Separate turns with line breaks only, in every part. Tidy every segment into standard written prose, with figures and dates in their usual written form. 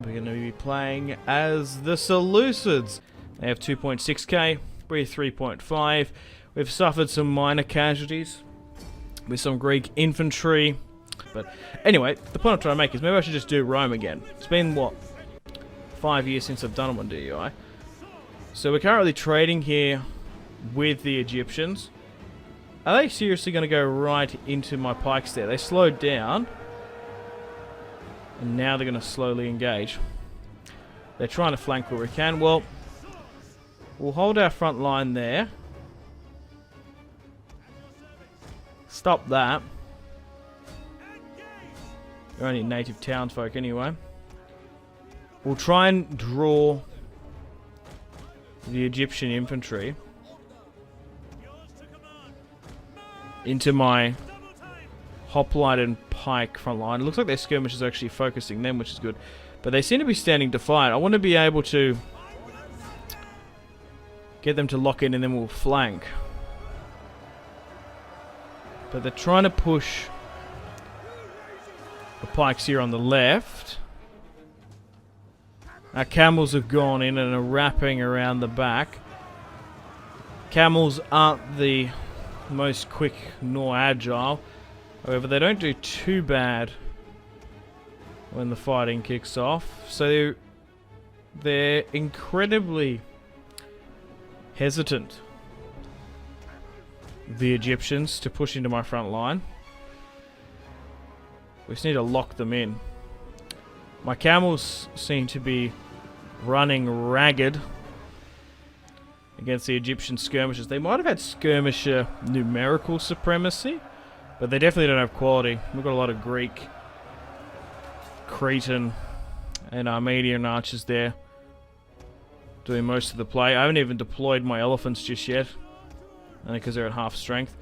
We're going to be playing as the Seleucids. They have 2.6k, we're 3.5. We've suffered some minor casualties with some Greek infantry. But anyway, the point I'm trying to make is maybe I should just do Rome again. It's been, what, 5 years since I've done one DUI. So we're currently trading here with the Egyptians. Are they seriously going to go right into my pikes there? They slowed down. And now they're going to slowly engage. They're trying to flank where we can. Well, we'll hold our front line there. Stop that. They're only native townsfolk anyway. We'll try and draw the Egyptian infantry into my hoplite and pike front line. It looks like their skirmishers are actually focusing them, which is good. But they seem to be standing defiant. I want to be able to get them to lock in and then we'll flank. But they're trying to push the pikes here on the left. Our camels have gone in and are wrapping around the back. Camels aren't the most quick nor agile. However, they don't do too bad when the fighting kicks off. So they're incredibly hesitant, the Egyptians, to push into my front line. We just need to lock them in. My camels seem to be running ragged against the Egyptian skirmishers. They might have had skirmisher numerical supremacy, but they definitely don't have quality. We've got a lot of Greek, Cretan, and Armenian archers there doing most of the play. I haven't even deployed my elephants just yet, only because they're at half strength.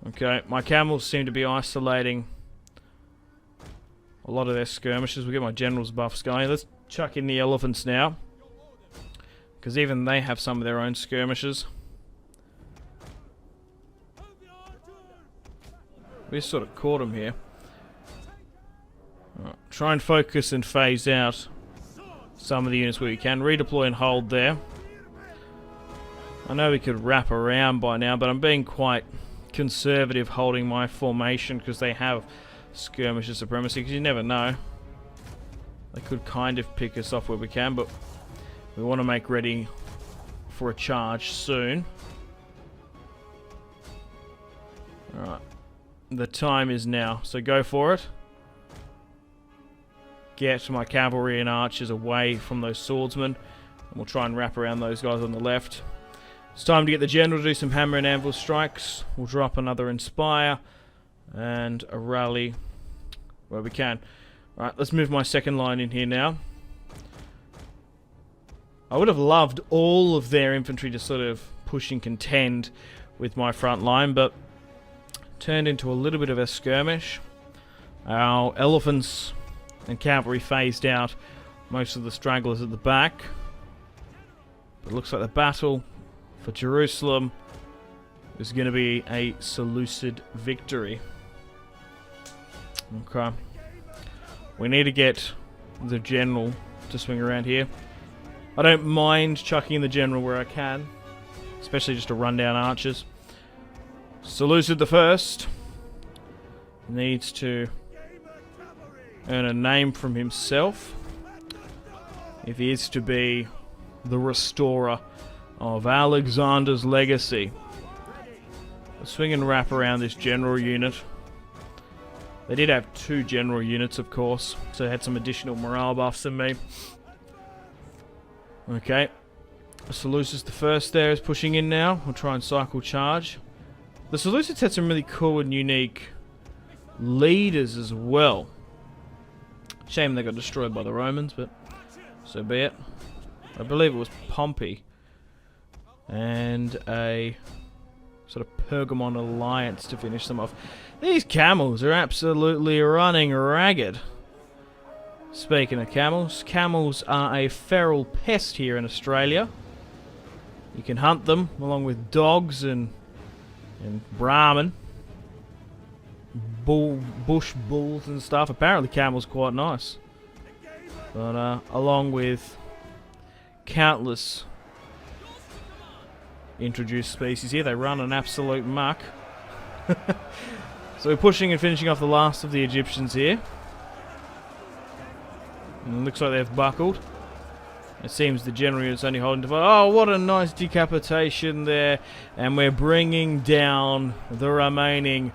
Okay, my camels seem to be isolating a lot of their skirmishers. We'll get my generals buffs going. Let's chuck in the elephants now, because even they have some of their own skirmishers. We just sort of caught them here. Right, try and focus and phase out some of the units where we can. Redeploy and hold there. I know we could wrap around by now, but I'm being quite conservative holding my formation because they have skirmisher supremacy, because you never know. They could kind of pick us off where we can, but we want to make ready for a charge soon. Alright. The time is now, so go for it. Get my cavalry and archers away from those swordsmen, and we'll try and wrap around those guys on the left. It's time to get the general to do some hammer and anvil strikes. We'll drop another inspire and a rally where we can. Alright, let's move my second line in here now. I would have loved all of their infantry to sort of push and contend with my front line, but turned into a little bit of a skirmish. Our elephants and cavalry phased out most of the stragglers at the back. But it looks like the battle for Jerusalem is going to be a Seleucid victory. Okay. We need to get the general to swing around here. I don't mind chucking the general where I can, especially just to run down archers. Seleucid the First needs to earn a name from himself if he is to be the restorer of Alexander's legacy. Let's swing and wrap around this general unit. They did have 2 general units, of course, so they had some additional morale buffs than me. Okay, Seleucus the First there is pushing in now. We'll try and cycle charge. The Seleucids had some really cool and unique leaders as well. Shame they got destroyed by the Romans, but so be it. I believe it was Pompey and a sort of Pergamon alliance to finish them off. These camels are absolutely running ragged. Speaking of camels, camels are a feral pest here in Australia. You can hunt them along with dogs and Brahmin. Bush bulls and stuff. Apparently camels quite nice. But along with countless introduced species here, they run an absolute muck. So we're pushing and finishing off the last of the Egyptians here. And it looks like they've buckled. It seems the general is only holding to... Oh, what a nice decapitation there. And we're bringing down the remaining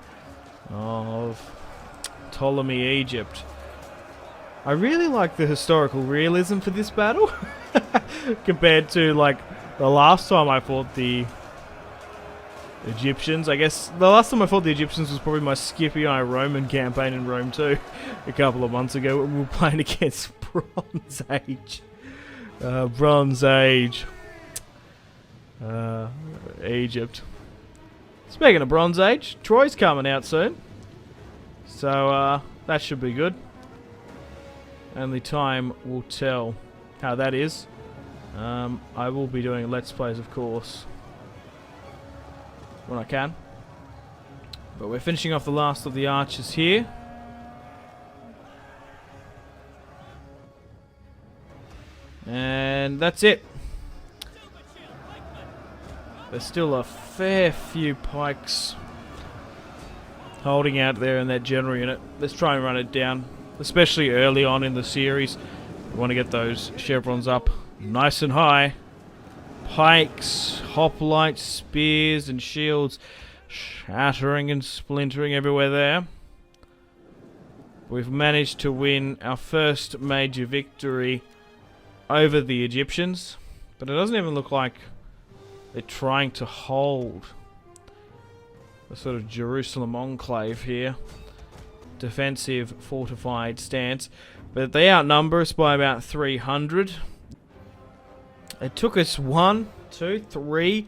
of Ptolemy Egypt. I really like the historical realism for this battle. Compared to, like, the last time I fought the Egyptians. I guess the last time I fought the Egyptians was probably my Scipio Roman campaign in Rome 2 a couple of months ago when we were playing against Bronze Age. Bronze Age. Egypt. Speaking of Bronze Age, Troy's coming out soon. So, that should be good. Only time will tell how that is. I will be doing Let's Plays, of course, when I can. But we're finishing off the last of the archers here. And that's it. There's still a fair few pikes holding out there in that general unit. Let's try and run it down, especially early on in the series. We want to get those chevrons up nice and high. Pikes, hoplites, spears and shields shattering and splintering everywhere there. We've managed to win our first major victory over the Egyptians, but it doesn't even look like they're trying to hold the sort of Jerusalem enclave here. Defensive, fortified stance, but they outnumber us by about 300. It took us 1, 2, 3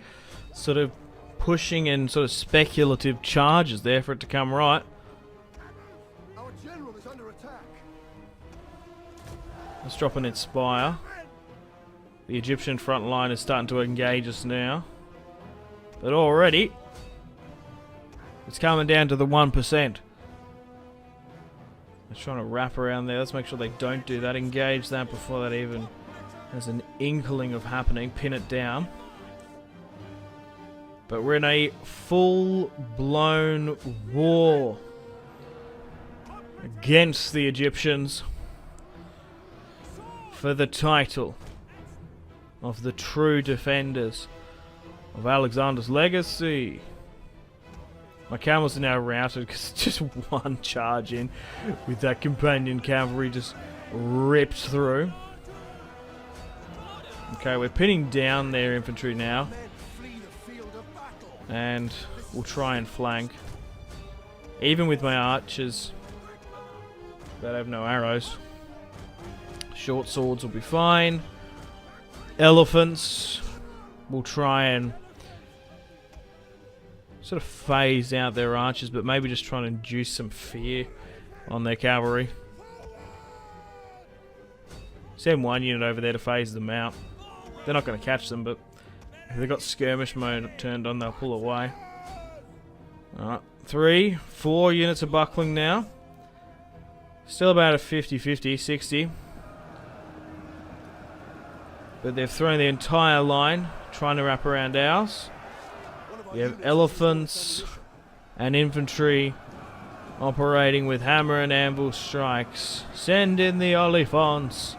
sort of pushing and sort of speculative charges there for it to come right.
Our general is under attack.
Let's drop an Inspire. The Egyptian front line is starting to engage us now. But already, it's coming down to the 1%. Let's try to wrap around there. Let's make sure they don't do that. Engage that before that even has an inkling of happening. Pin it down. But we're in a full-blown war against the Egyptians for the title of the true defenders of Alexander's legacy. My camels are now routed because it's just one charge in with that companion cavalry just ripped through. Okay, we're pinning down their infantry now. And we'll try and flank. Even with my archers that have no arrows. Short swords will be fine. Elephants will try and sort of phase out their archers, but maybe just try and induce some fear on their cavalry. Send one unit over there to phase them out. They're not going to catch them, but if they've got skirmish mode turned on, they'll pull away. Alright, 3, 4 units are buckling now. Still about a 50-50, 60. But they've thrown the entire line, trying to wrap around ours. We have elephants and infantry operating with hammer and anvil strikes. Send in the Oliphants.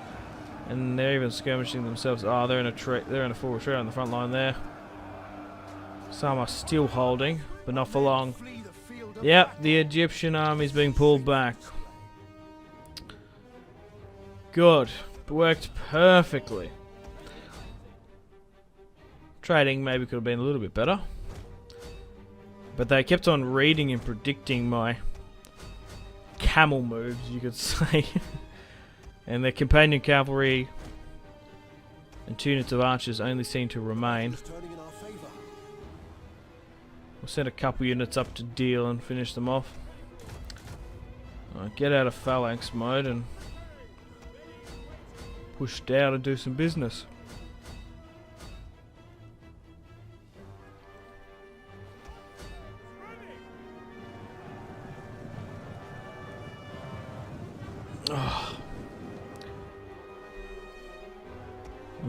And they're even skirmishing themselves. Oh, they're in a full retreat on the front line there. Some are still holding, but not for long. Yep, the Egyptian army's being pulled back. Good. It worked perfectly. Trading maybe could have been a little bit better. But they kept on reading and predicting my camel moves, you could say. And their companion cavalry and 2 units of archers only seem to remain. We'll send a couple units up to deal and finish them off. Alright, get out of phalanx mode and push down and do some business. Oh.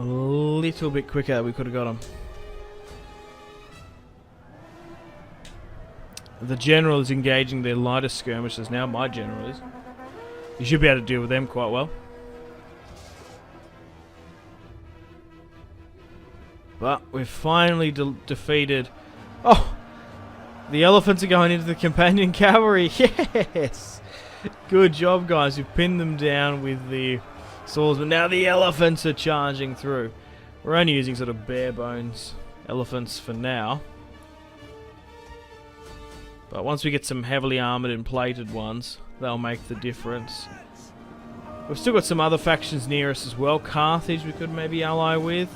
a little bit quicker, we could have got them. The general is engaging their lighter skirmishers now. My general is. You should be able to deal with them quite well. But we've finally defeated... Oh! The elephants are going into the companion cavalry. Yes! Good job, guys. You've pinned them down with the swords. But now the elephants are charging through. We're only using sort of bare bones elephants for now. But once we get some heavily armoured and plated ones, they'll make the difference. We've still got some other factions near us as well. Carthage we could maybe ally with.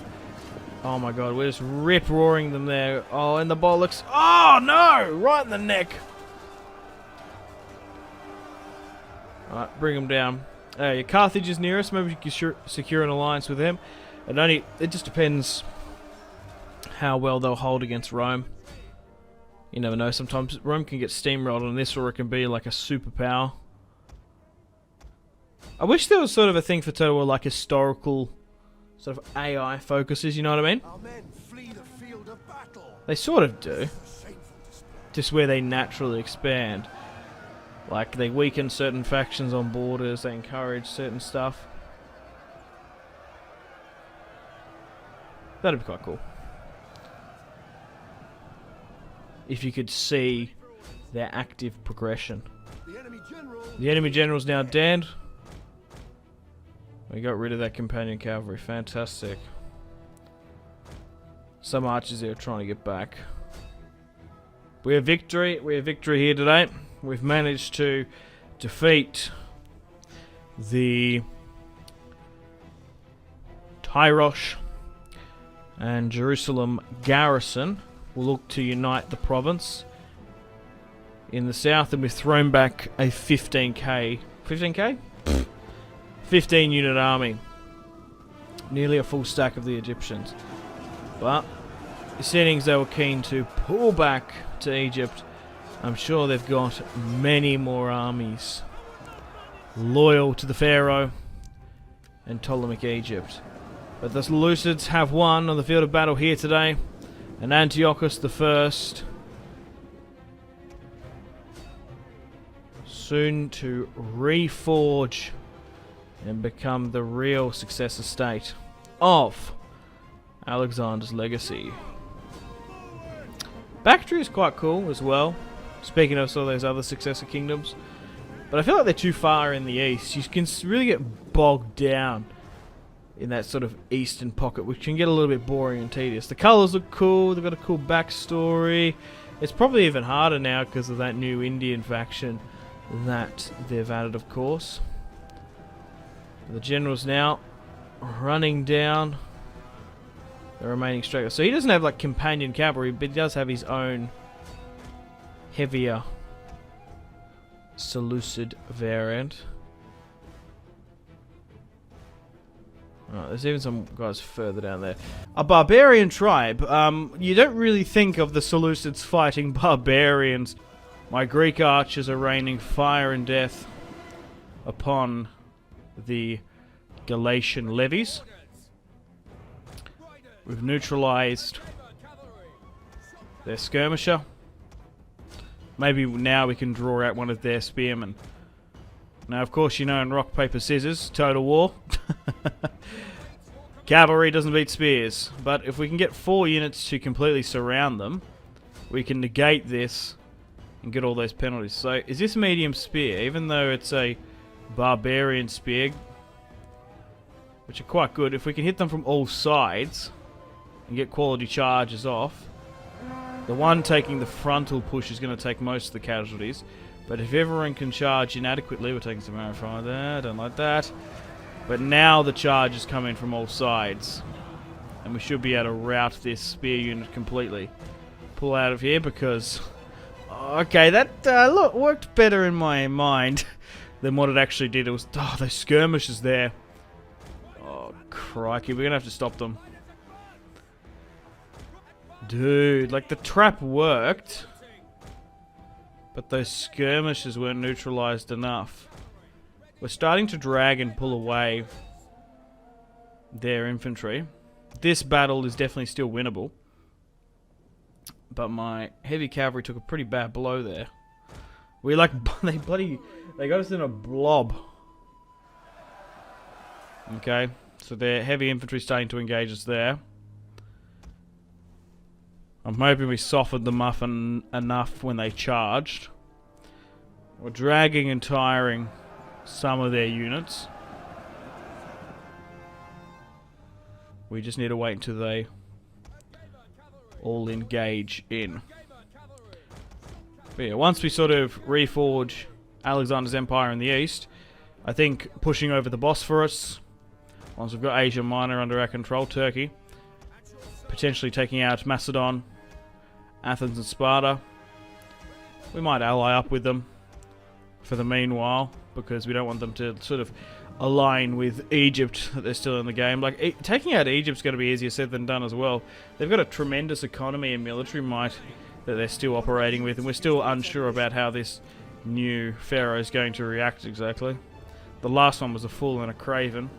Oh my god, we're just rip-roaring them there. Oh, and the bollocks. Oh no! Right in the neck. Alright, bring them down. Yeah, Carthage is near us. Maybe we can secure an alliance with them. It just depends how well they'll hold against Rome. You never know. Sometimes Rome can get steamrolled on this, or it can be like a superpower. I wish there was sort of a thing for Total War, like historical sort of AI focuses, you know what I mean?
Our men flee the field of battle.
They sort of do. Just where they naturally expand. Like, they weaken certain factions on borders, they encourage certain stuff. That'd be quite cool. If you could see their active progression. The enemy general's now dead. We got rid of that companion cavalry. Fantastic. Some archers here are trying to get back. We have victory. We have victory here today. We've managed to defeat the Tyrosh and Jerusalem garrison. We'll look to unite the province in the south, and we've thrown back a 15k 15 unit army. Nearly a full stack of the Egyptians. But the settings they were keen to pull back to Egypt. I'm sure they've got many more armies loyal to the Pharaoh and Ptolemaic Egypt. But the Seleucids have won on the field of battle here today. And Antiochus I, soon to reforge and become the real successor state of Alexander's legacy. Bactria is quite cool as well, speaking of some of those other successor kingdoms. But I feel like they're too far in the east. You can really get bogged down in that sort of eastern pocket, which can get a little bit boring and tedious. The colours look cool, they've got a cool backstory. It's probably even harder now because of that new Indian faction that they've added, of course. The general's now running down the remaining stragglers. So he doesn't have like companion cavalry, but he does have his own heavier Seleucid variant. Alright, there's even some guys further down there. A barbarian tribe. You don't really think of the Seleucids fighting barbarians. My Greek archers are raining fire and death upon the Galatian levies. We've neutralized their skirmisher. Maybe now we can draw out one of their spearmen. Now, of course, you know in rock, paper, scissors, Total War. Cavalry doesn't beat spears. But if we can get 4 units to completely surround them, we can negate this and get all those penalties. So, is this medium spear? Even though it's a barbarian spear, which are quite good, if we can hit them from all sides and get quality charges off, the one taking the frontal push is going to take most of the casualties. But if everyone can charge inadequately, we're taking some arrow fire there, don't like that. But now the charge is coming from all sides. And we should be able to rout this spear unit completely. Pull out of here because... Okay, that look, worked better in my mind than what it actually did. It was... Oh, those skirmishes there. Oh, crikey, we're going to have to stop them. Dude, like the trap worked, but those skirmishes weren't neutralized enough. We're starting to drag and pull away their infantry. this battle is definitely still winnable. But my heavy cavalry took a pretty bad blow there. We like they got us in a blob. Okay, so their heavy infantry starting to engage us there. I'm hoping we softened them up enough when they charged. We're dragging and tiring some of their units. We just need to wait until they all engage in. But yeah, once we sort of reforge Alexander's empire in the east, I think pushing over the Bosphorus, once we've got Asia Minor under our control, Turkey, potentially taking out Macedon, Athens and Sparta, we might ally up with them for the meanwhile, because we don't want them to sort of align with Egypt that they're still in the game. Like, taking out Egypt's going to be easier said than done as well. They've got a tremendous economy and military might that they're still operating with, and we're still unsure about how this new pharaoh is going to react exactly. The last one was a fool and a craven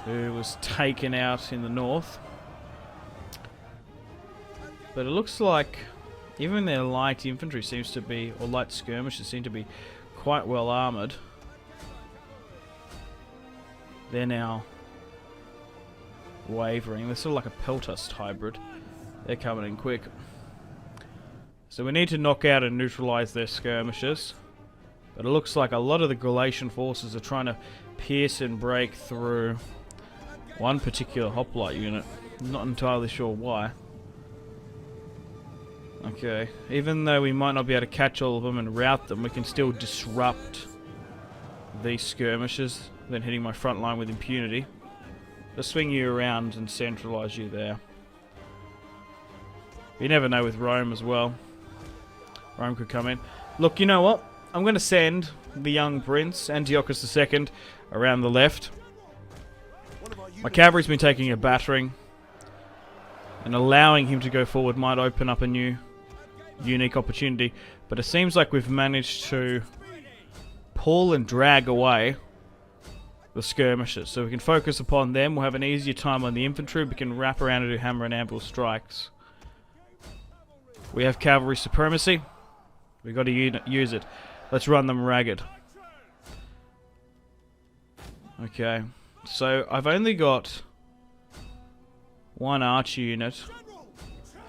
who was taken out in the north. But it looks like even their light infantry seems to be, or light skirmishers seem to be quite well armoured. They're now wavering. They're sort of like a Peltast hybrid. They're coming in quick. So we need to knock out and neutralise their skirmishers. But it looks like a lot of the Galatian forces are trying to pierce and break through one particular hoplite unit. I'm not entirely sure why. Okay, even though we might not be able to catch all of them and rout them, we can still disrupt these skirmishers, then hitting my front line with impunity. Just swing you around and centralise you there. You never know with Rome as well. Rome could come in. Look, you know what? I'm going to send the young prince, Antiochus II, around the left. My cavalry's been taking a battering, and allowing him to go forward might open up a new unique opportunity, but it seems like we've managed to pull and drag away the skirmishers, so we can focus upon them. We'll have an easier time on the infantry. We can wrap around and do hammer and anvil strikes. We have cavalry supremacy. We've got to use it. Let's run them ragged. Okay, so I've only got one archer unit.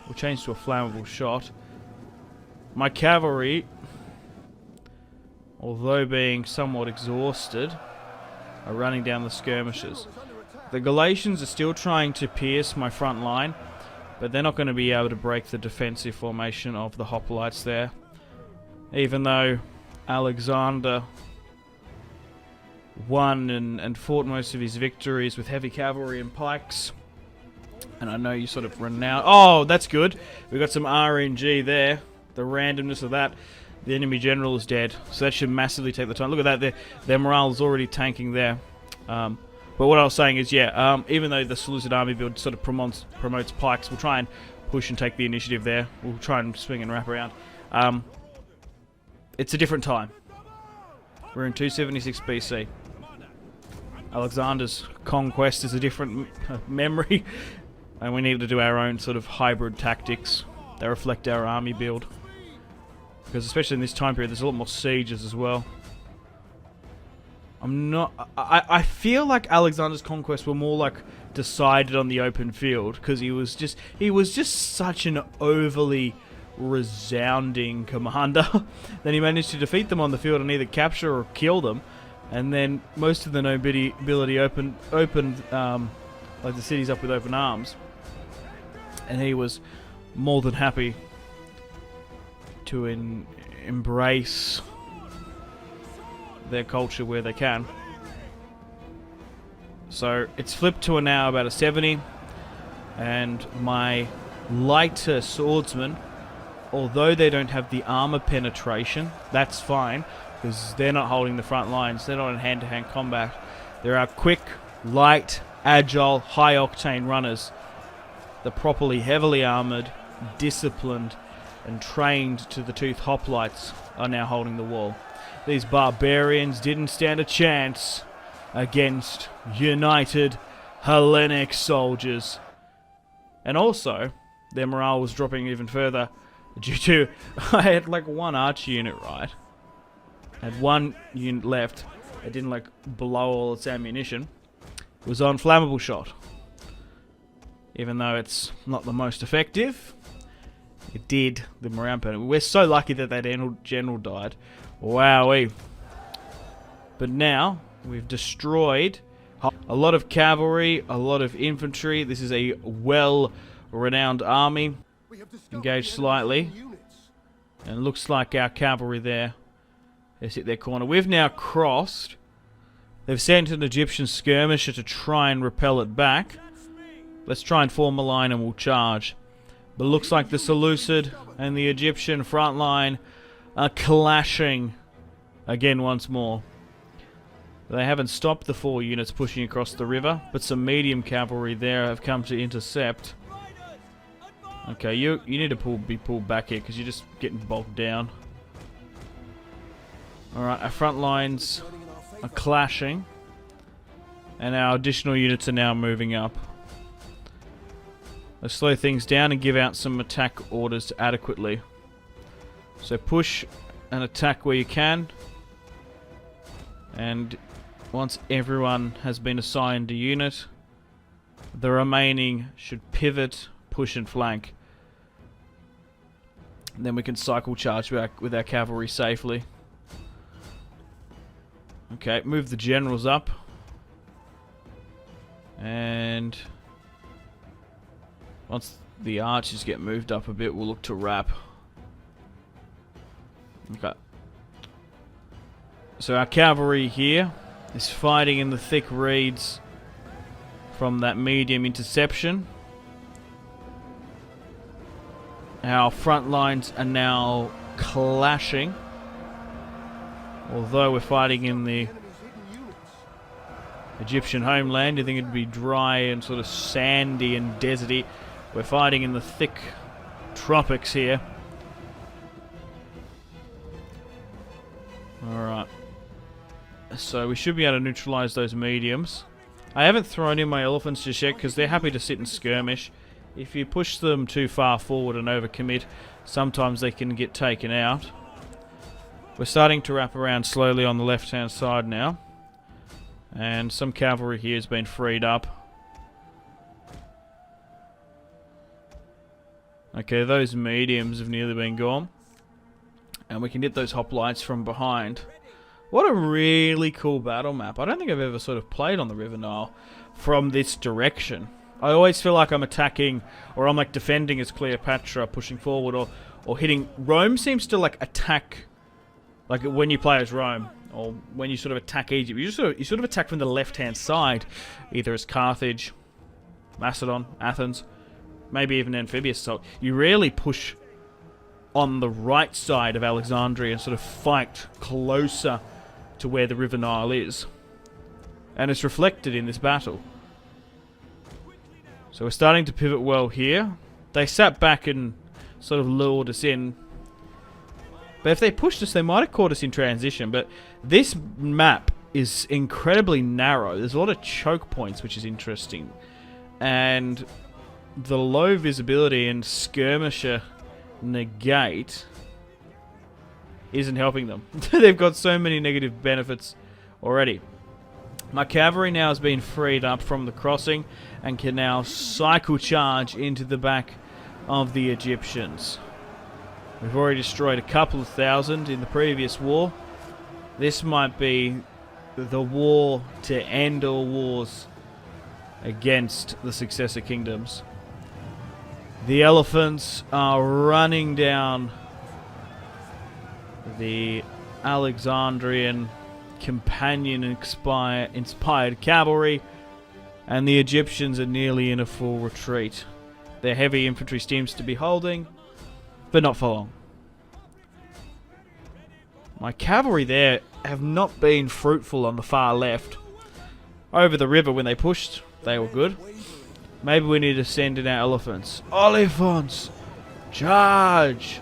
We'll change to a flammable shot. My cavalry, although being somewhat exhausted, are running down the skirmishers. The Galatians are still trying to pierce my front line, but they're not going to be able to break the defensive formation of the hoplites there. Even though Alexander won and fought most of his victories with heavy cavalry and pikes. And I know you sort of renowned... Oh, that's good. We got some RNG there. The randomness of that. The enemy general is dead. So that should massively take the time. Look at that. Their morale is already tanking there. But what I was saying is, yeah, even though the Seleucid army build sort of promotes pikes, we'll try and push and take the initiative there. We'll try and swing and wrap around. It's a different time. We're in 276 BC. Alexander's conquest is a different memory. And we need to do our own sort of hybrid tactics that reflect our army build. Because especially in this time period, there's a lot more sieges as well. I feel like Alexander's conquests were more like decided on the open field, because he was just such an overly resounding commander. Then he managed to defeat them on the field and either capture or kill them, and then most of the nobility opened like the cities up with open arms, and he was more than happy to embrace their culture where they can. So it's flipped to now about a 70, and my lighter swordsmen, although they don't have the armor penetration, that's fine, because they're not holding the front lines. They're not in hand-to-hand combat. There are quick, light, agile, high-octane runners. The properly heavily armored, disciplined, and trained to the tooth hoplites are now holding the wall. These barbarians didn't stand a chance against united Hellenic soldiers. And also, their morale was dropping even further due to I had like one archer unit, right? I had one unit left. It didn't like blow all its ammunition. It was on flammable shot. Even though it's not the most effective, it did the morale penalty. We're so lucky that that general died. Wowee. But now, we've destroyed a lot of cavalry, a lot of infantry. This is a well-renowned army. Engaged slightly. And it looks like our cavalry there has hit their corner. We've now crossed. They've sent an Egyptian skirmisher to try and repel it back. Let's try and form a line and we'll charge. But it looks like the Seleucid and the Egyptian front line are clashing again once more. They haven't stopped the 4 units pushing across the river, but some medium cavalry there have come to intercept. Okay, you need to be pulled back here because you're just getting bogged down. Alright, our front lines are clashing. And our additional units are now moving up. Let's slow things down and give out some attack orders adequately. So push and attack where you can. And once everyone has been assigned a unit, the remaining should pivot, push and flank. And then we can cycle charge back with our cavalry safely. Okay, move the generals up. And once the archers get moved up a bit, we'll look to wrap. Okay. So our cavalry here is fighting in the thick reeds from that medium interception. Our front lines are now clashing. Although we're fighting in the Egyptian homeland, you think it'd be dry and sort of sandy and deserty. We're fighting in the thick tropics here. Alright. So we should be able to neutralize those mediums. I haven't thrown in my elephants just yet because they're happy to sit and skirmish. If you push them too far forward and overcommit, sometimes they can get taken out. We're starting to wrap around slowly on the left-hand side now. And some cavalry here has been freed up. Okay, those mediums have nearly been gone. And we can hit those hoplites from behind. What a really cool battle map. I don't think I've ever sort of played on the River Nile from this direction. I always feel like I'm attacking, or I'm like defending as Cleopatra, pushing forward, or hitting. Rome seems to like attack, like when you play as Rome, or when you sort of attack Egypt, you sort of attack from the left-hand side, either as Carthage, Macedon, Athens, maybe even Amphibious. So you rarely push on the right side of Alexandria and sort of fight closer to where the River Nile is. And it's reflected in this battle. So we're starting to pivot well here. They sat back and sort of lured us in. But if they pushed us, they might have caught us in transition. But this map is incredibly narrow. There's a lot of choke points, which is interesting. And the low visibility and skirmisher negate isn't helping them. They've got so many negative benefits already. My cavalry now has been freed up from the crossing and can now cycle charge into the back of the Egyptians. We've already destroyed a couple of thousand in the previous war. This might be the war to end all wars against the successor kingdoms. The elephants are running down the Alexandrian companion-inspired cavalry, and the Egyptians are nearly in a full retreat. Their heavy infantry seems to be holding, but not for long. My cavalry there have not been fruitful on the far left. Over the river when they pushed, they were good. Maybe we need to send in our elephants. Elephants! Charge!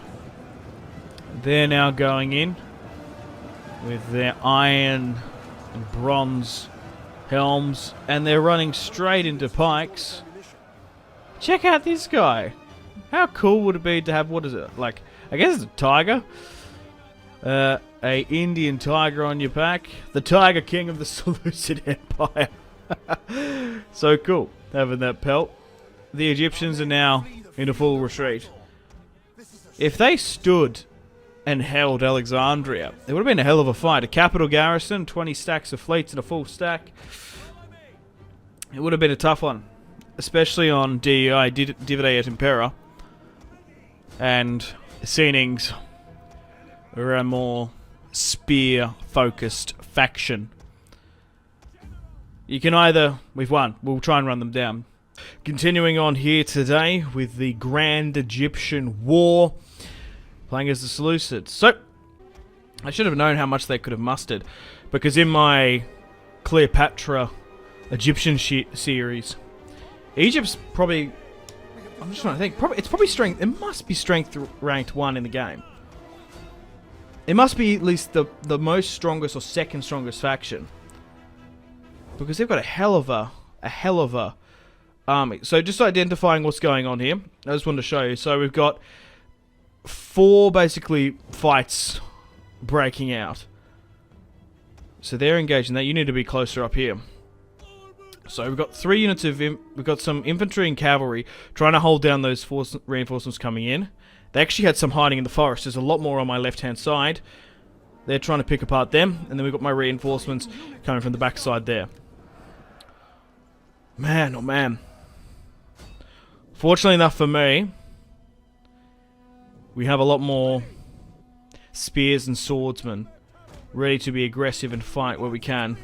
They're now going in with their iron and bronze helms, and they're running straight into pikes. Check out this guy. How cool would it be to have, what is it, like, I guess it's a tiger? A Indian tiger on your pack. The Tiger King of the Seleucid Empire. So cool, having that pelt. The Egyptians are now in a full retreat. If they stood and held Alexandria, it would have been a hell of a fight. A capital garrison, 20 stacks of fleets and a full stack. It would have been a tough one. Especially on DEI, Divide et Impera. And Seanings are a more spear-focused faction. You can either... We've won. We'll try and run them down. Continuing on here today with the Grand Egyptian War. Playing as the Seleucids. So, I should have known how much they could have mustered. Because in my Cleopatra Egyptian series, Egypt's probably... I'm just trying to think. It's probably strength... It must be strength ranked 1 in the game. It must be at least the most strongest or second strongest faction. Because they've got a hell of a army. So just identifying what's going on here. I just wanted to show you. So we've got 4 basically fights breaking out. So they're engaged in that. You need to be closer up here. So we've got 3 units of... We've got some infantry and cavalry trying to hold down those reinforcements coming in. They actually had some hiding in the forest. There's a lot more on my left-hand side. They're trying to pick apart them. And then we've got my reinforcements coming from the backside there. Man, oh man. Fortunately enough for me, we have a lot more spears and swordsmen ready to be aggressive and fight where we can.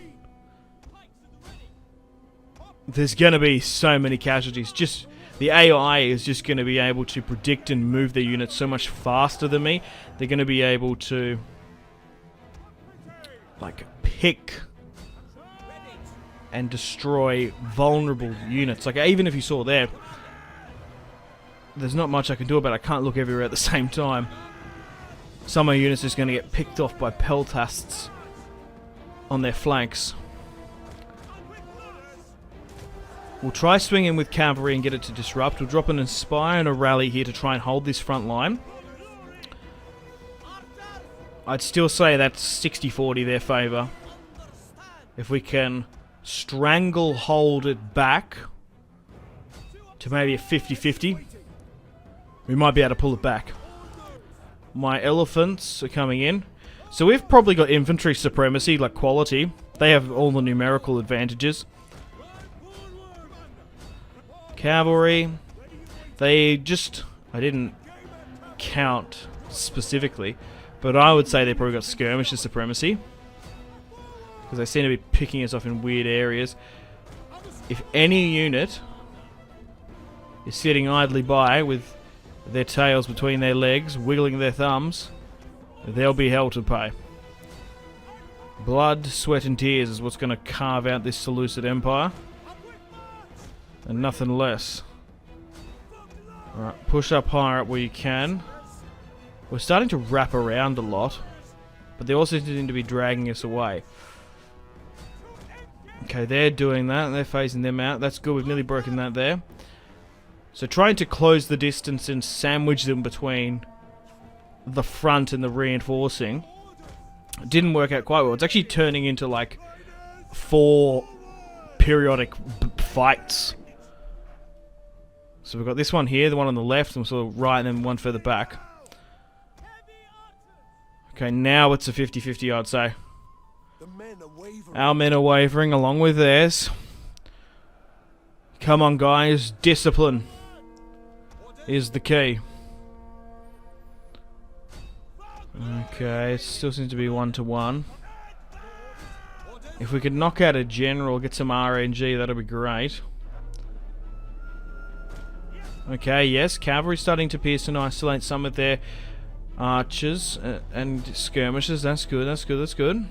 There's going to be so many casualties. Just the AI is just going to be able to predict and move their units so much faster than me. They're going to be able to like pick and destroy vulnerable units. Like even if you saw there, there's not much I can do about it. I can't look everywhere at the same time. Some of my units are just going to get picked off by peltasts on their flanks. We'll try swinging with cavalry and get it to disrupt. We'll drop an inspire and a rally here to try and hold this front line. I'd still say that's 60-40 their favour. If we can strangle hold it back to maybe a 50-50, we might be able to pull it back. My elephants are coming in. So we've probably got infantry supremacy, like quality. They have all the numerical advantages. Cavalry, they just... I didn't count specifically, but I would say they probably got skirmisher supremacy. Because they seem to be picking us off in weird areas. If any unit is sitting idly by with their tails between their legs, wiggling their thumbs, they'll be hell to pay. Blood, sweat and tears is what's going to carve out this Seleucid Empire. And nothing less. Alright, push up higher up where you can. We're starting to wrap around a lot, but they also seem to be dragging us away. Okay, they're doing that. They're phasing them out. That's good. We've nearly broken that there. So trying to close the distance and sandwich them between the front and the reinforcing didn't work out quite well. It's actually turning into like 4 periodic fights. So we've got this one here, the one on the left, and sort of right, and then one further back. Okay, now it's a 50-50, I'd say. Our men are wavering along with theirs. Come on, guys. Discipline is the key. Okay, it still seems to be 1-1. If we could knock out a general, get some RNG, that'd be great. Okay, yes, cavalry starting to pierce and isolate some of their archers and skirmishers. That's good, that's good, that's good.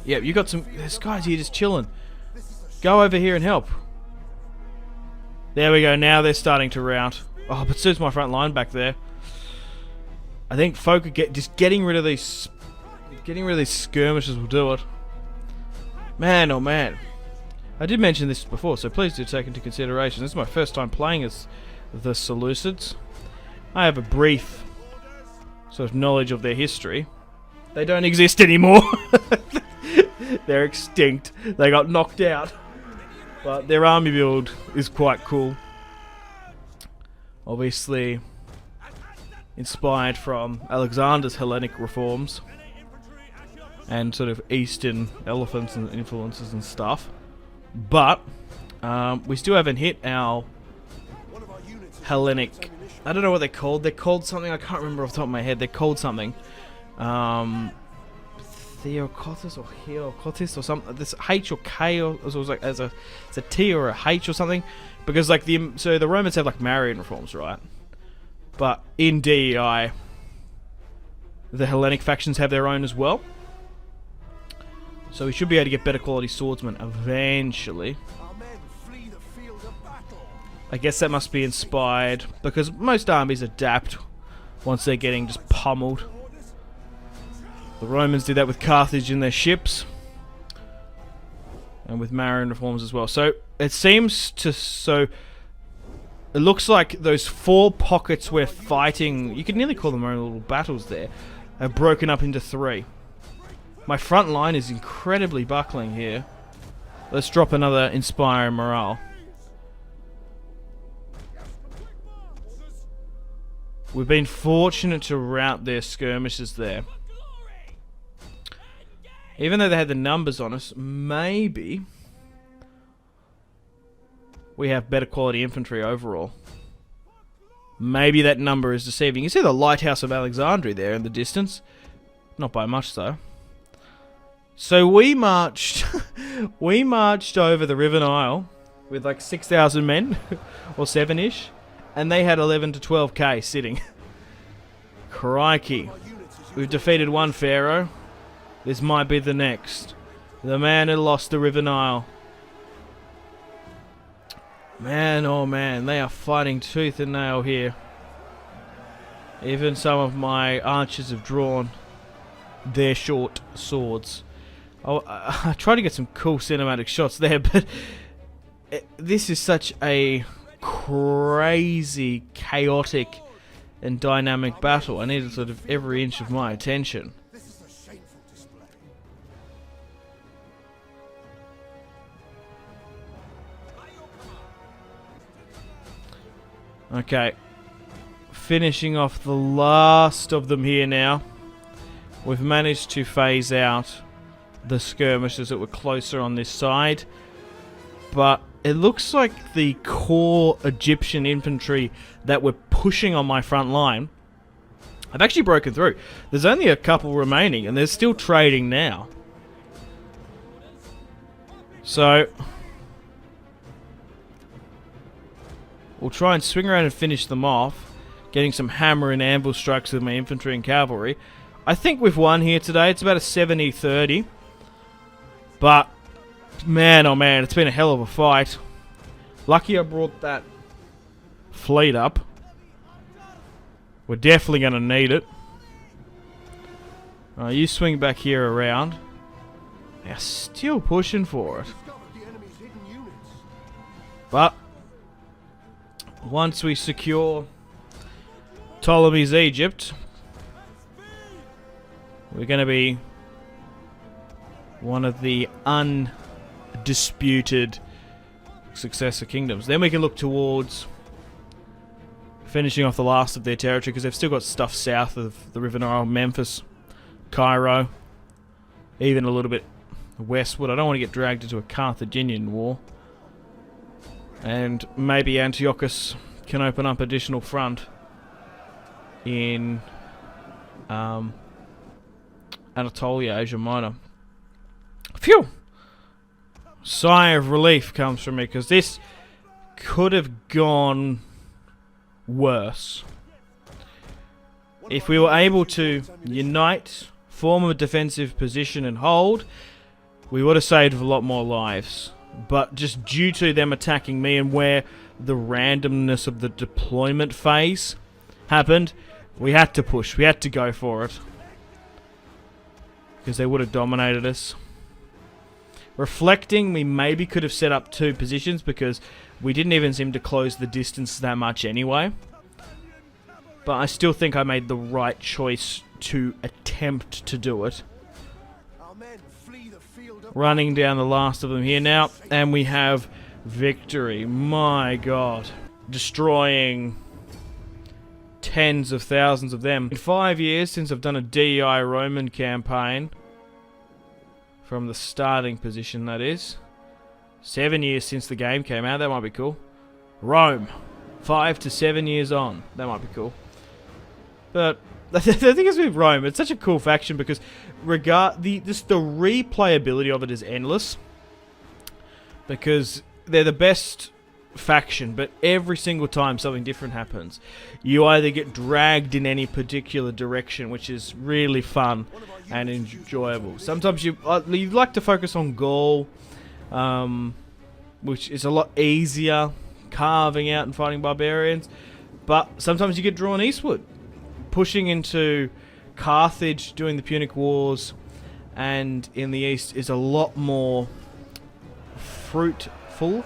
Yep, you got some... This guy's here just chilling. Go over here and help. There we go, now they're starting to rout. Oh, but so's my front line back there. I think folk are getting rid of these skirmishers will do it. Man, oh man. I did mention this before, so please do take into consideration. This is my first time playing as the Seleucids. I have a brief sort of knowledge of their history. They don't exist anymore. They're extinct. They got knocked out. But their army build is quite cool. Obviously inspired from Alexander's Hellenic reforms and sort of Eastern elephants and influences and stuff. But we still haven't hit our Hellenic... I don't know what they're called. They're called something, I can't remember off the top of my head. They're called something. Theocotis or Heliocotis or something. This H or K or so it was like it's a T or a H or something. Because like the Romans have like Marian reforms, right? But in DEI, the Hellenic factions have their own as well. So we should be able to get better quality swordsmen eventually. I guess that must be inspired because most armies adapt once they're getting just pummeled. The Romans did that with Carthage in their ships. And with Marian reforms as well. So it seems to... It looks like those 4 pockets we're fighting, you could nearly call them our own little battles there, have broken up into 3. My front line is incredibly buckling here. Let's drop another Inspire Morale. We've been fortunate to rout their skirmishes there. Even though they had the numbers on us, maybe we have better quality infantry overall. Maybe that number is deceiving. You see the Lighthouse of Alexandria there in the distance. Not by much though. So we marched we marched over the River Nile with like 6,000 men or 7-ish, and they had 11 to 12k sitting. Crikey. We've defeated one pharaoh. This might be the next. The man who lost the River Nile. Man, oh man, they are fighting tooth and nail here. Even some of my archers have drawn their short swords. I tried to get some cool cinematic shots there, but this is such a crazy, chaotic, and dynamic battle. I needed sort of every inch of my attention. Okay, finishing off the last of them here now. We've managed to phase out the skirmishes that were closer on this side, but it looks like the core Egyptian infantry that were pushing on my front line have actually broken through. There's only a couple remaining, and they're still trading now. So we'll try and swing around and finish them off, getting some hammer and anvil strikes with my infantry and cavalry. I think we've won here today. It's about a 70-30. But, man, oh man, it's been a hell of a fight. Lucky I brought that fleet up. We're definitely going to need it. You swing back here around. They're still pushing for it. But once we secure Ptolemy's Egypt, we're going to be one of the undisputed successor kingdoms. Then we can look towards finishing off the last of their territory, because they've still got stuff south of the River Nile, Memphis, Cairo, even a little bit westward. I don't want to get dragged into a Carthaginian war. And maybe Antiochus can open up additional front in Anatolia, Asia Minor. Phew! Sigh of relief comes from me, because this could have gone worse. If we were able to unite, form a defensive position and hold, we would have saved a lot more lives. But just due to them attacking me and where the randomness of the deployment phase happened, we had to push. We had to go for it, because they would have dominated us. Reflecting, we maybe could have set up 2 positions because we didn't even seem to close the distance that much anyway. But I still think I made the right choice to attempt to do it.
Our men flee the field of
Running down the last of them here now, and we have victory. My god. Destroying tens of thousands of them. In 5 years since I've done a DI Roman campaign, from the starting position that is. 7 years since the game came out, that might be cool. Rome, 5 to 7 years on, that might be cool. But the thing is with Rome, it's such a cool faction because the replayability of it is endless. Because they're the best faction, but every single time something different happens, you either get dragged in any particular direction, which is really fun and enjoyable. Sometimes you like to focus on Gaul, which is a lot easier, carving out and fighting barbarians, but sometimes you get drawn eastward, pushing into Carthage, doing the Punic Wars, and in the east is a lot more fruitful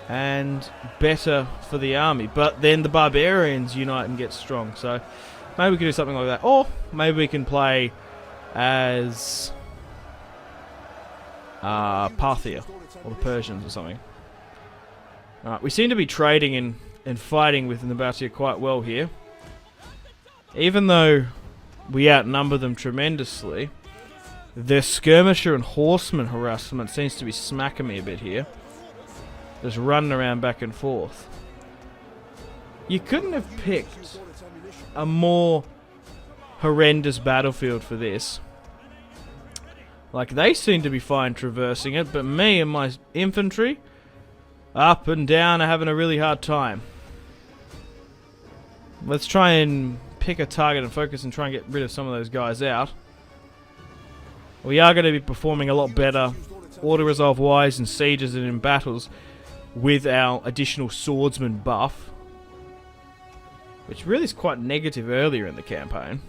and better for the army. But then the barbarians unite and get strong, so maybe we can do something like that. Or maybe we can play as Parthia or the Persians or something. Alright, we seem to be trading and fighting with Nabatea quite well here. Even though we outnumber them tremendously, their skirmisher and horseman harassment seems to be smacking me a bit here. Just running around back and forth. You couldn't have picked a more horrendous battlefield for this. Like, they seem to be fine traversing it, but me and my infantry, up and down, are having a really hard time. Let's try and pick a target and focus and try and get rid of some of those guys out. We are going to be performing a lot better auto-resolve wise in sieges and in battles with our additional swordsman buff, which really is quite negative earlier in the campaign.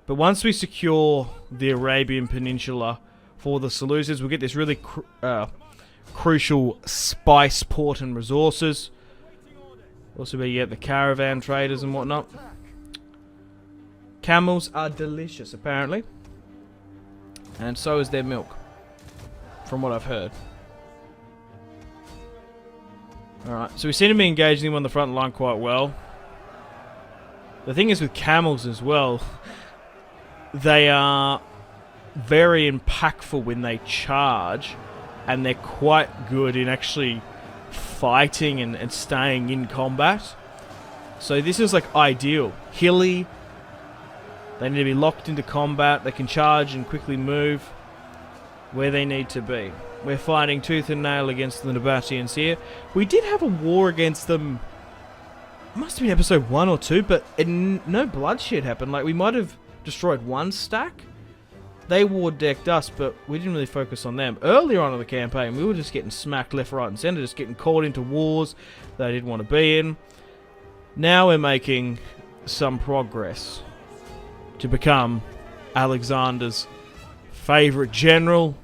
But once we secure the Arabian Peninsula for the Seleucids, we'll get this really crucial spice port and resources. Also where you get the caravan traders and whatnot. Camels are delicious, apparently. And so is their milk, from what I've heard. Alright, so we seem to be engaging them on the front line quite well. The thing is with camels as well, they are very impactful when they charge, and they're quite good in actually fighting and staying in combat. So this is like ideal. Hilly, they need to be locked into combat, they can charge and quickly move where they need to be. We're fighting tooth and nail against the Nabateans here. We did have a war against them, must have been episode 1 or 2, but no bloodshed happened. Like, we might have destroyed one stack. They war decked us, but we didn't really focus on them. Earlier on in the campaign, we were just getting smacked left, right and centre, just getting caught into wars they didn't want to be in. Now we're making some progress to become Alexander's favourite general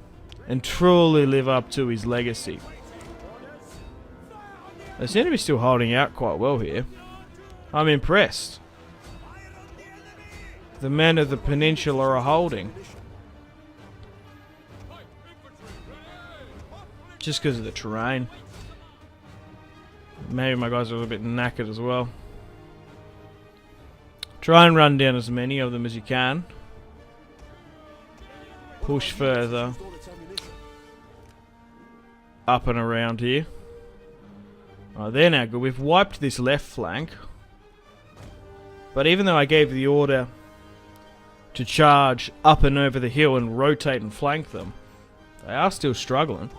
and truly live up to his legacy. They seem to be still holding out quite well here. I'm impressed. The men of the peninsula are holding. Just because of the terrain. Maybe my guys are a little bit knackered as well. Try and run down as many of them as you can. Push further up and around here. Right, they're now good. We've wiped this left flank. But even though I gave the order to charge up and over the hill and rotate and flank them, they are still struggling.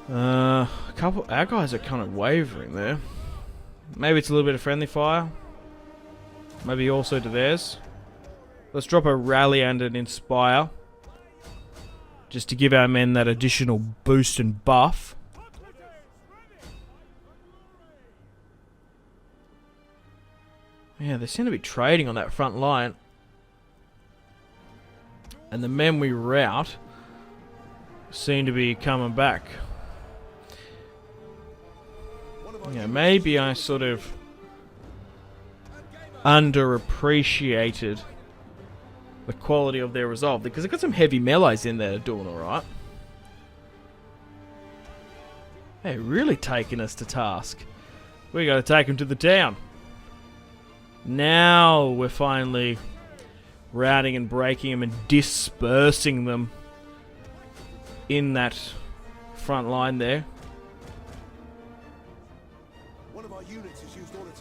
Our guys are kind of wavering there. Maybe it's a little bit of friendly fire. Maybe also to theirs. Let's drop a rally and an inspire, just to give our men that additional boost and buff. Yeah, they seem to be trading on that front line. And the men we rout seem to be coming back. Yeah, maybe I sort of underappreciated the quality of their resolve, because they've got some heavy melees in there doing alright. They're really taking us to task. We gotta take them to the town. Now we're finally routing and breaking them and dispersing them in that front line there.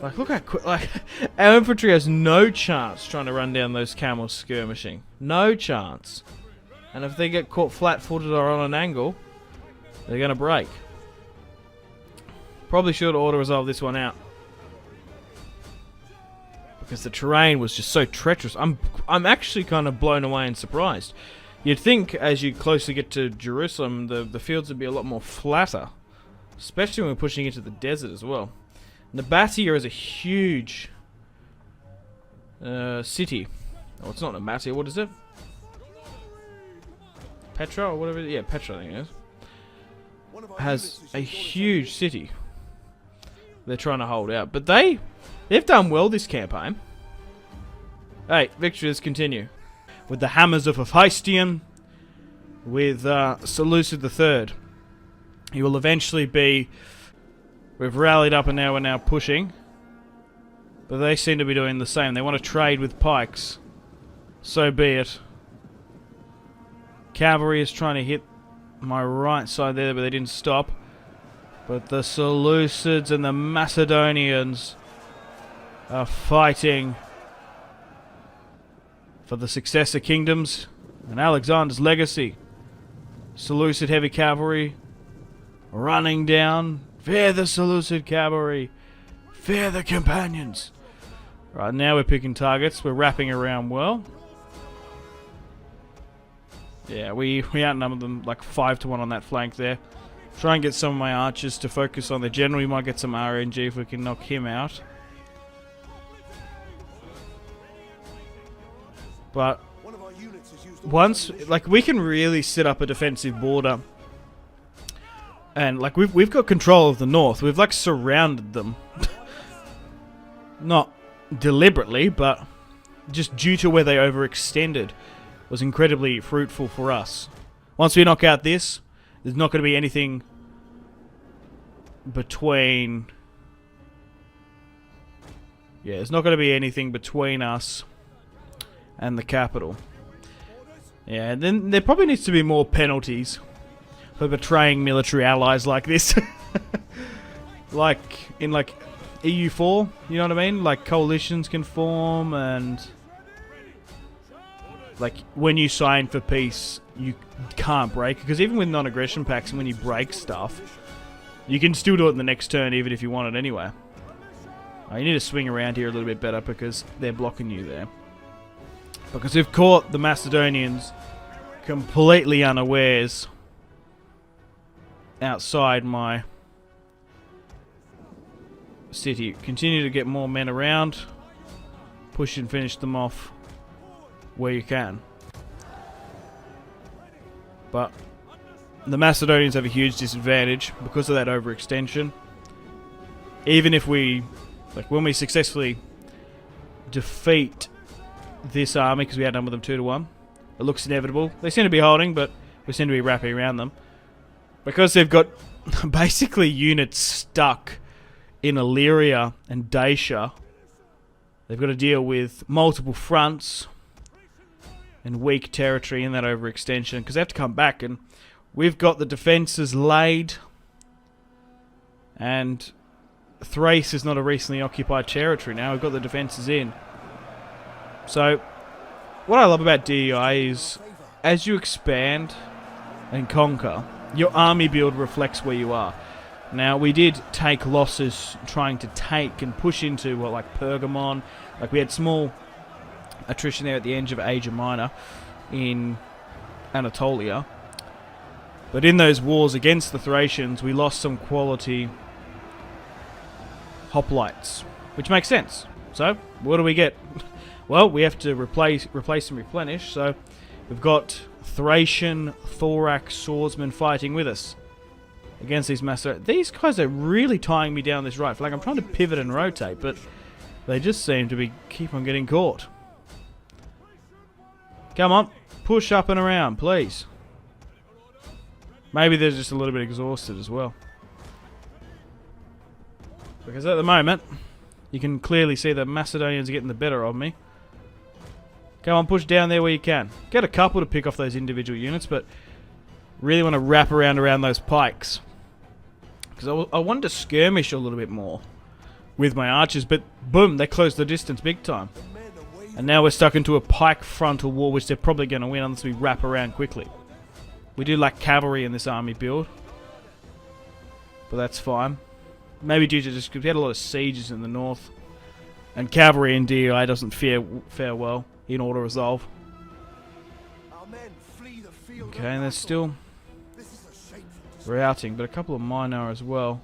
Like, look how quick, like, our infantry has no chance trying to run down those camels skirmishing. No chance. And if they get caught flat-footed or on an angle, they're gonna break. Probably should auto-resolve this one out, because the terrain was just so treacherous. I'm actually kind of blown away and surprised. You'd think as you closely get to Jerusalem, the fields would be a lot more flatter, especially when we're pushing into the desert as well. Nabatea is a huge city. Oh, it's not Nabatea. What is it? Petra or whatever it is? Yeah, Petra, I think it is. Has a huge city they're trying to hold out. But they've done well this campaign. Hey, victories continue. With the hammers of Hephaestion, with Seleucid III. He will eventually be... We've rallied up and now we're now pushing. But they seem to be doing the same. They want to trade with pikes. So be it. Cavalry is trying to hit my right side there, but they didn't stop. But the Seleucids and the Macedonians are fighting for the successor kingdoms and Alexander's legacy. Seleucid heavy cavalry running down. Fear the Seleucid cavalry. Fear the companions. Right, now we're picking targets. We're wrapping around well. Yeah, we outnumber them like 5-1 on that flank there. Try and get some of my archers to focus on the general. We might get some RNG if we can knock him out. But once, like, we can really set up a defensive border. And like we've got control of the north. We've like surrounded them. Not deliberately, but just due to where they overextended was incredibly fruitful for us. Once we knock out this, there's not going to be anything between... Yeah, there's not going to be anything between us and the capital. Yeah, and then there probably needs to be more penalties for betraying military allies like this. Like in like EU4, you know what I mean? Like coalitions can form, and like when you sign for peace, you can't break, because even with non-aggression packs, when you break stuff, you can still do it in the next turn even if you want it anyway. You need to swing around here a little bit better because they're blocking you there. Because we've caught the Macedonians completely unawares outside my city. Continue to get more men around. Push and finish them off where you can. But the Macedonians have a huge disadvantage because of that overextension. Even if we, like when we successfully defeat this army, because we outnumber them 2-1, it looks inevitable. They seem to be holding, but we seem to be wrapping around them. Because they've got basically units stuck in Illyria and Dacia, they've got to deal with multiple fronts and weak territory in that overextension, because they have to come back, and we've got the defences laid, and Thrace is not a recently occupied territory now. We've got the defences in. So, what I love about DEI is, as you expand and conquer, your army build reflects where you are. Now, we did take losses trying to take and push into, well, like Pergamon. Like, we had small attrition there at the end of Asia Minor in Anatolia. But in those wars against the Thracians, we lost some quality hoplites, which makes sense. So, what do we get? Well, we have to replace and replenish, so We've got Thracian thorax swordsmen fighting with us against these Macedonians. These guys are really tying me down this right flank. I'm trying to pivot and rotate, but they just seem to be keep on getting caught. Come on, push up and around, please. Maybe they're just a little bit exhausted as well. Because at the moment, you can clearly see the Macedonians are getting the better of me. Come on, push down there where you can. Get a couple to pick off those individual units, but really want to wrap around those pikes. Because I wanted to skirmish a little bit more with my archers, but boom, they closed the distance big time. And now we're stuck into a pike frontal war, which they're probably going to win unless we wrap around quickly. We do lack cavalry in this army build, but that's fine. Maybe due to just because we had a lot of sieges in the north, and cavalry in DI doesn't fare well in auto resolve. Okay, and they're still routing, but a couple of mine are as well.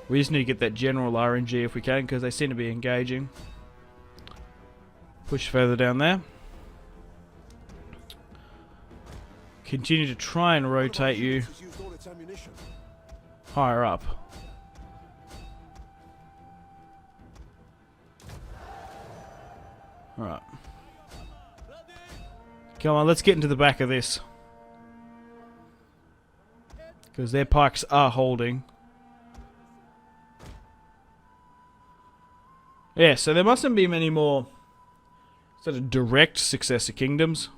We just need to get that general RNG if we can, because they seem to be engaging. Push further down there. Continue to try and rotate you higher up. Alright. Come on, let's get into the back of this. Because their pikes are holding. Yeah, so there mustn't be many more sort of direct successor kingdoms.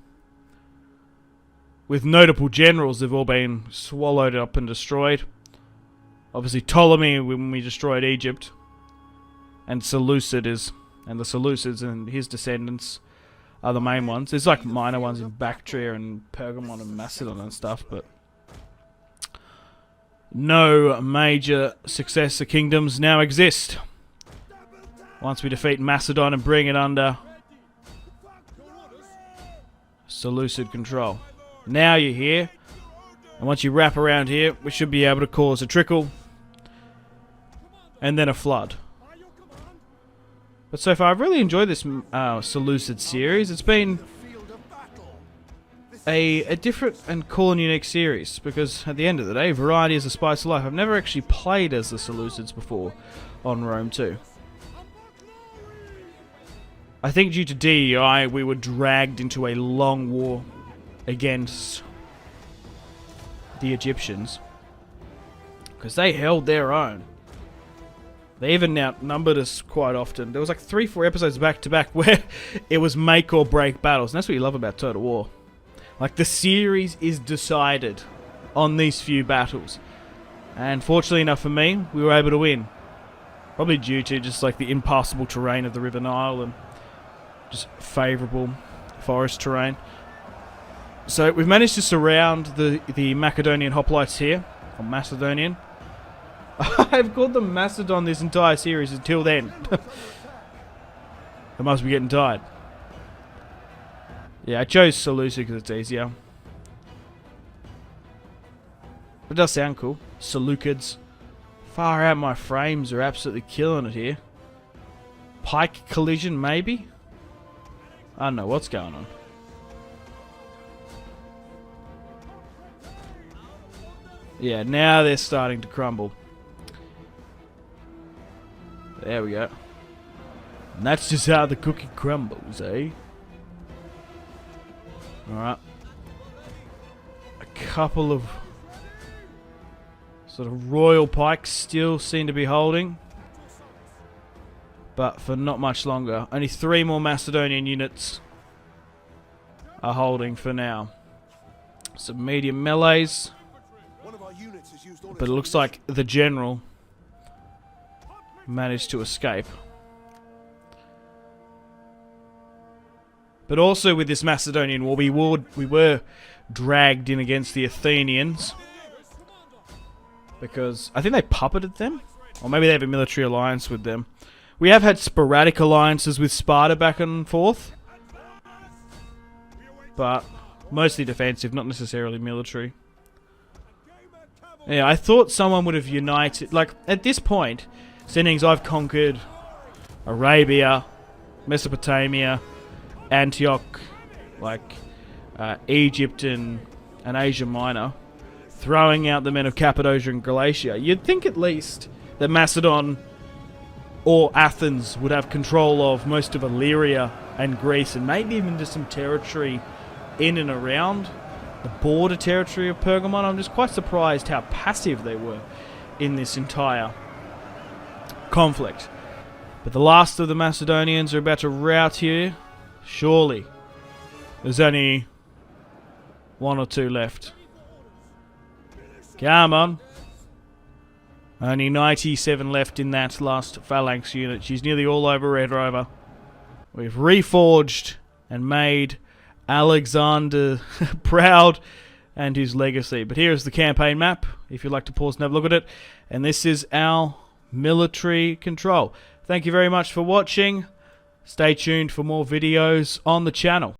With notable generals, they've all been swallowed up and destroyed. Obviously Ptolemy when we destroyed Egypt. And Seleucid is, and the Seleucids and his descendants are the main ones. There's like minor ones in Bactria and Pergamon and Macedon and stuff, but no major successor kingdoms now exist. Once we defeat Macedon and bring it under Seleucid control. Now you're here, and once you wrap around here, we should be able to cause a trickle, and then a flood. But so far, I've really enjoyed this Seleucid series. It's been a different and cool and unique series, because at the end of the day, variety is the spice of life. I've never actually played as the Seleucids before on Rome 2. I think due to DEI, we were dragged into a long war against the Egyptians, because they held their own. They even outnumbered us quite often. There was like 3-4 episodes back to back where it was make or break battles, and that's what you love about Total War. Like, the series is decided on these few battles, and fortunately enough for me, we were able to win. Probably due to just like the impassable terrain of the River Nile and just favourable forest terrain. So we've managed to surround the Macedonian hoplites here, or Macedonian. I've called them Macedon this entire series until then. I must be getting tired. Yeah, I chose Seleucid because it's easier. It does sound cool. Seleucids. Far out, my frames are absolutely killing it here. Pike collision, maybe? I don't know what's going on. Yeah, now they're starting to crumble. There we go. And that's just how the cookie crumbles, eh? Alright. A couple of sort of royal pikes still seem to be holding. But for not much longer. Only 3 more Macedonian units are holding for now. Some medium melees. But it looks like the general managed to escape. But also with this Macedonian war, we were dragged in against the Athenians. Because I think they puppeted them. Or maybe they have a military alliance with them. We have had sporadic alliances with Sparta back and forth. But mostly defensive, not necessarily military. Yeah, I thought someone would have united. Like, at this point, seeing I've conquered Arabia, Mesopotamia, Antioch, like Egypt and Asia Minor, throwing out the men of Cappadocia and Galatia, you'd think at least that Macedon or Athens would have control of most of Illyria and Greece, and maybe even just some territory in and around the border territory of Pergamon. I'm just quite surprised how passive they were in this entire conflict. But the last of the Macedonians are about to rout here. Surely. There's only one or two left. Come on. Only 97 left in that last phalanx unit. She's nearly all over Red Rover. We've reforged and made Alexander proud and his legacy. But here is the campaign map, if you'd like to pause and have a look at it. And this is our military control. Thank you very much for watching. Stay tuned for more videos on the channel.